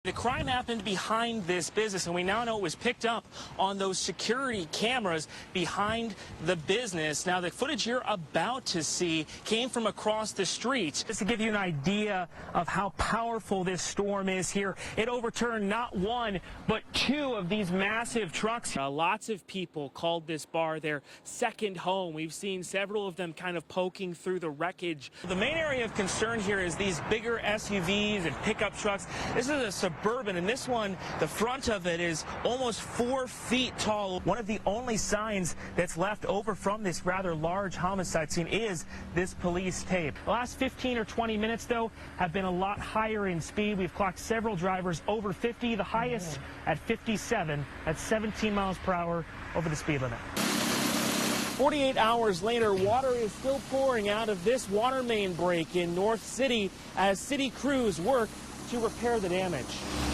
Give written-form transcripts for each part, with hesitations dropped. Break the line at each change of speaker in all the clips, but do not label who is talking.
The crime happened behind this business, and we now know it was picked up on those security cameras behind the business. Now, the footage you're about to see came from across the street. Just to give you an idea of how powerful this storm is here, it overturned not one, but two of these massive trucks. Lots of people called this bar their second home. We've seen several of them kind of poking through the wreckage. The main area of concern here is these bigger SUVs and pickup trucks. This is a Suburban, and this one, the front of it is almost 4 feet tall. One of the only signs that's left over from this rather large homicide scene is this police tape. The last 15 or 20 minutes, though, have been a lot higher in speed. We've clocked several drivers over 50, the highest at 57, at 17 miles per hour over the speed limit. 48 hours later, water is still pouring out of this water main break in North City as city crews work to repair the damage.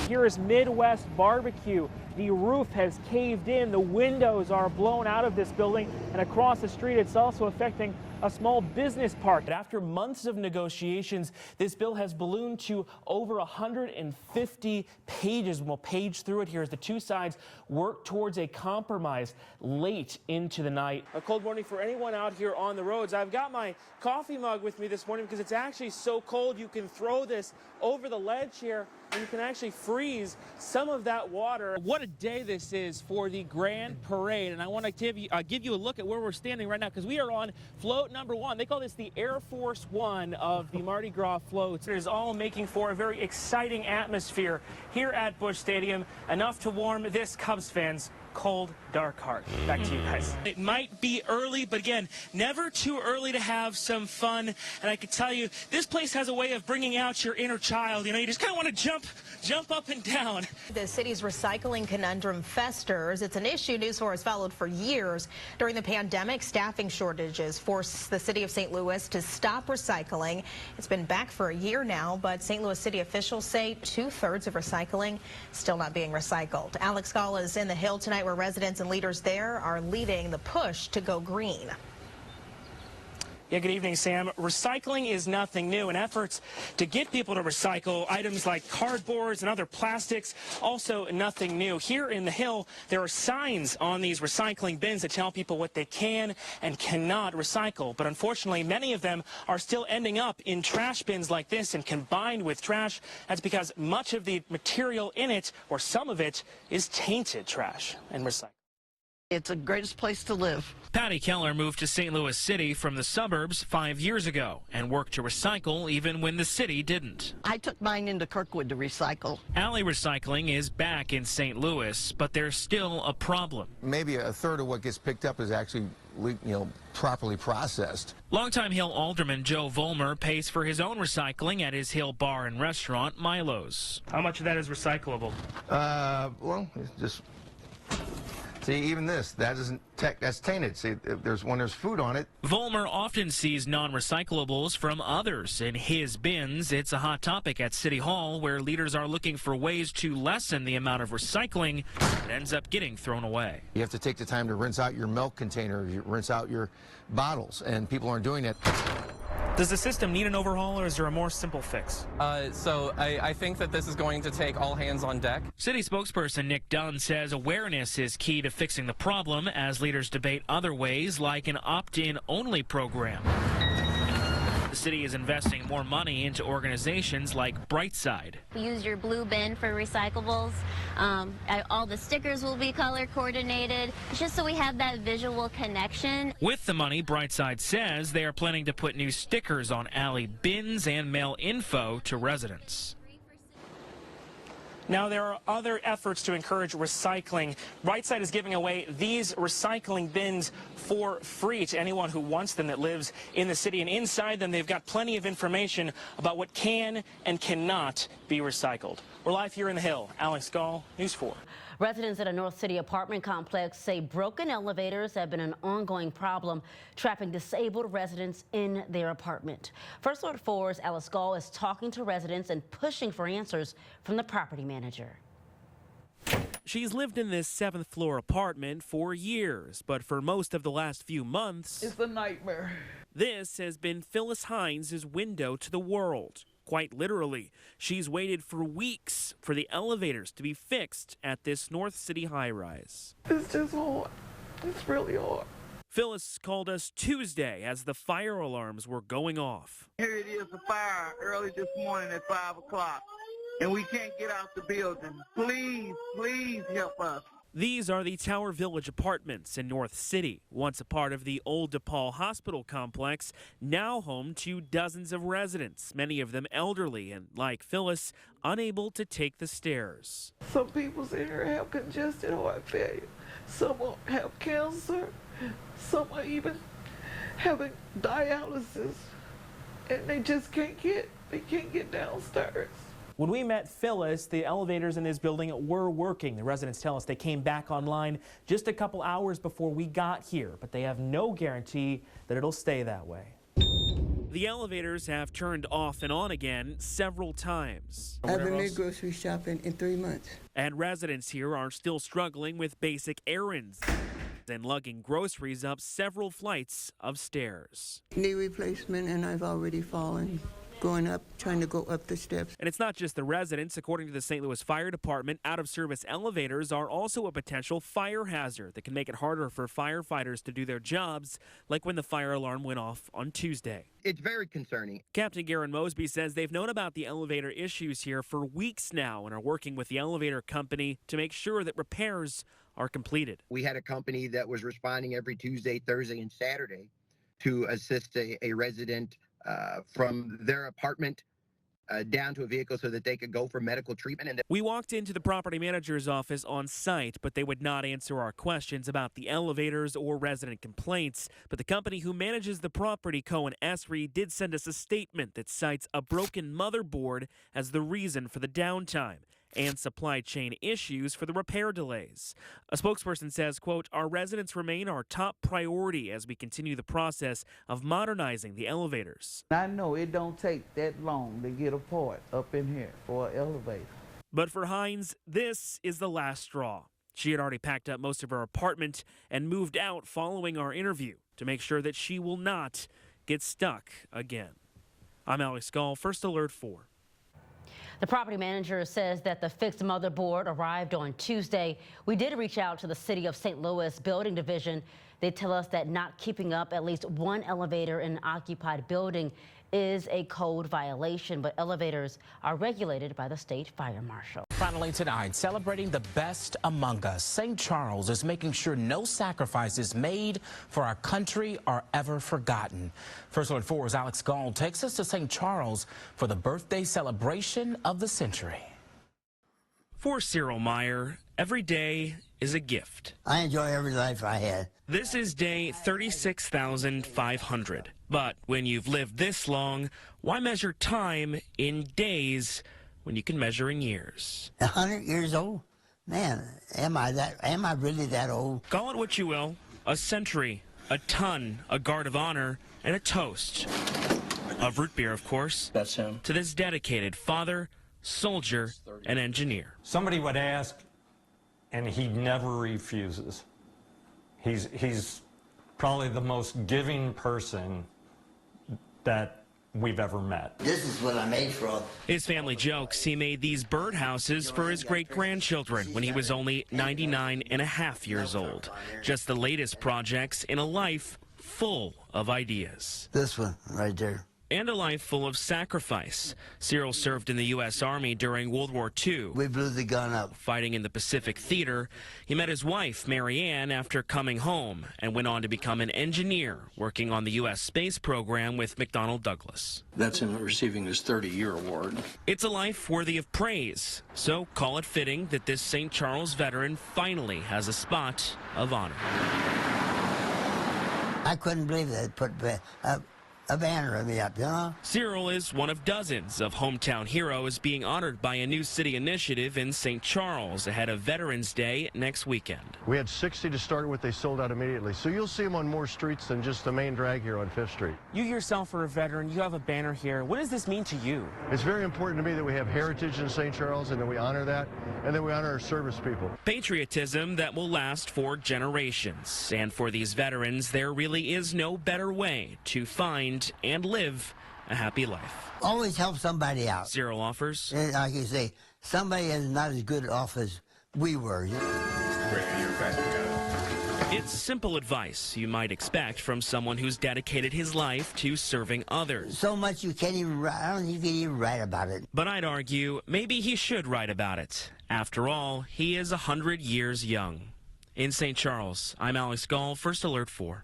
Here is Midwest Barbecue. The roof has caved in, the windows are blown out of this building, and across the street it's also affecting a small business park. After months of negotiations, this bill has ballooned to over 150 pages. We'll page through it here as the two sides work towards a compromise late into the night. A cold morning for anyone out here on the roads. I've got my coffee mug with me this morning because it's actually so cold you can throw this over the ledge here and you can actually freeze some of that water. What a day this is for the Grand Parade, and I want to give you a look at where we're standing right now because we are on float number 1. They call this the Air Force One of the Mardi Gras floats. It is all making for a very exciting atmosphere here at Busch Stadium, enough to warm this Cubs fans' cold, dark heart. Back to you guys. It might be early, but again, never too early to have some fun. And I can tell you, this place has a way of bringing out your inner child. You know, you just kind of want to jump up and down.
The city's recycling conundrum festers. It's an issue News 4 has followed for years. During the pandemic, staffing shortages forced the city of St. Louis to stop recycling. It's been back for a year now, but St. Louis city officials say 2/3 of recycling still not being recycled. Alex Gaul is in the Hill tonight, where residents and leaders there are leading the push to go green.
Yeah, good evening, Sam. Recycling is nothing new, and efforts to get people to recycle items like cardboards and other plastics, also nothing new. Here in the Hill, there are signs on these recycling bins that tell people what they can and cannot recycle. But unfortunately, many of them are still ending up in trash bins like this and combined with trash. That's because much of the material in it, or some of it, is tainted trash and recycled.
It's the greatest place to live.
Patty Keller moved to St. Louis City from the suburbs 5 years ago and worked to recycle even when the city didn't.
I took mine into Kirkwood to recycle.
Alley recycling is back in St. Louis, but there's still a problem.
Maybe a third of what gets picked up is actually, properly processed.
Longtime Hill Alderman Joe Vollmer pays for his own recycling at his Hill bar and restaurant, Milo's.
How much of that is recyclable?
Well, it's just... See, even this, that's tainted. See, when there's food on it.
Vollmer often sees non-recyclables from others in his bins. It's a hot topic at City Hall, where leaders are looking for ways to lessen the amount of recycling that ends up getting thrown away.
You have to take the time to rinse out your milk container, rinse out your bottles, and people aren't doing that.
Does the system need an overhaul, or is there a more simple fix?
So I think that this is going to take all hands on deck.
City spokesperson Nick Dunn says awareness is key to fixing the problem as leaders debate other ways like an opt-in only program. The city is investing more money into organizations like Brightside.
Use your blue bin for recyclables. All the stickers will be color coordinated, just so we have that visual connection.
With the money, Brightside says they are planning to put new stickers on alley bins and mail info to residents.
Now, there are other efforts to encourage recycling. Brightside is giving away these recycling bins for free to anyone who wants them that lives in the city. And inside them, they've got plenty of information about what can and cannot be recycled. We're live here in the Hill. Alex Gaul, News 4.
Residents at a North City apartment complex say broken elevators have been an ongoing problem, trapping disabled residents in their apartment. First Alert 4's Alice Gaul is talking to residents and pushing for answers from the property manager.
She's lived in this 7th floor apartment for years, but for most of the last few months,
It's a nightmare.
this has been Phyllis Hines' window to the world. quite literally. She's waited for weeks for the elevators to be fixed at this North City high-rise.
It's just hard. It's really hard.
Phyllis called us Tuesday as the fire alarms were going off.
Here it is, a fire early this morning at 5 o'clock, and we can't get out the building. Please, please help us.
These are the Tower Village apartments in North City, once a part of the old DePaul Hospital complex, now home to dozens of residents, many of them elderly and, like Phyllis, unable to take the stairs.
Some people in here have congested heart failure. Some have cancer. Some are even having dialysis, and they just can't get downstairs.
When we met Phyllis, the elevators in this building were working. The residents tell us they came back online just a couple hours before we got here, but they have no guarantee that it'll stay that way.
The elevators have turned off and on again several times.
I haven't made grocery shopping in 3 months.
And residents here are still struggling with basic errands and lugging groceries up several flights of stairs.
Knee replacement, and I've already fallen. Going up, trying to go up the steps.
And it's not just the residents. According to the St. Louis Fire Department, out-of-service elevators are also a potential fire hazard that can make it harder for firefighters to do their jobs, like when the fire alarm went off on Tuesday.
It's very concerning.
Captain Garen Mosby says they've known about the elevator issues here for weeks now and are working with the elevator company to make sure that repairs are completed.
We had a company that was responding every Tuesday, Thursday, and Saturday to assist a resident from their apartment down to a vehicle so that they could go for medical treatment. And
we walked into the property manager's office on site, but they would not answer our questions about the elevators or resident complaints. But the company who manages the property, Cohen Esri, did send us a statement that cites a broken motherboard as the reason for the downtime and supply chain issues for the repair delays. A spokesperson says, quote, "Our residents remain our top priority as we continue the process of modernizing the elevators."
I know it don't take that long to get a part up in here for an elevator.
But for Hines, this is the last straw. She had already packed up most of her apartment and moved out following our interview to make sure that she will not get stuck again. I'm Alex Gaul, First Alert 4.
The property manager says that the fixed motherboard arrived on Tuesday. We did reach out to the City of St. Louis Building Division. They tell us that not keeping up at least one elevator in an occupied building is a code violation, but elevators are regulated by the state fire marshal.
Finally tonight, celebrating the best among us, St. Charles is making sure no sacrifices made for our country are ever forgotten. First Alert 4's Alex Gaul takes us to St. Charles for the birthday celebration of the century.
For Cyril Meyer, every day is a gift.
I enjoy every life I had.
This is day 36,500. But when you've lived this long, why measure time in days when you can measure in years?
100 years old? Man, am I really that old?
Call it what you will. A century, a ton, a guard of honor, and a toast. Of root beer, of course.
That's him.
To this dedicated father, soldier, and engineer.
Somebody would ask, and he never refuses. He's probably the most giving person that we've ever met.
This is what I'm made for.
His family jokes he made these birdhouses for his great-grandchildren when he was only 99 and a half years old. Just the latest projects in a life full of ideas.
This one right there.
And a life full of sacrifice. Cyril served in the U.S. Army during World War II.
We blew the gun up.
Fighting in the Pacific Theater, he met his wife, Mary Ann, after coming home and went on to become an engineer working on the U.S. space program with McDonnell Douglas.
That's him receiving his 30-year award.
It's a life worthy of praise, so call it fitting that this St. Charles veteran finally has a spot of honor.
I couldn't believe they put a banner of me up, you know?
Cyril is one of dozens of hometown heroes being honored by a new city initiative in St. Charles ahead of Veterans Day next weekend.
We had 60 to start with. They sold out immediately. So you'll see them on more streets than just the main drag here on 5th Street.
You yourself are a veteran. You have a banner here. What does this mean to you?
It's very important to me that we have heritage in St. Charles and that we honor that, and that we honor our service people.
Patriotism that will last for generations. And for these veterans, there really is no better way to find and live a happy life.
Always help somebody out.
Cyril offers.
And like you say, somebody is not as good off as we were.
It's simple advice you might expect from someone who's dedicated his life to serving others.
So much you can't even write. I don't think you can even write about it.
But I'd argue maybe he should write about it. After all, he is 100 years young. In St. Charles, I'm Alex Gaul, First Alert 4.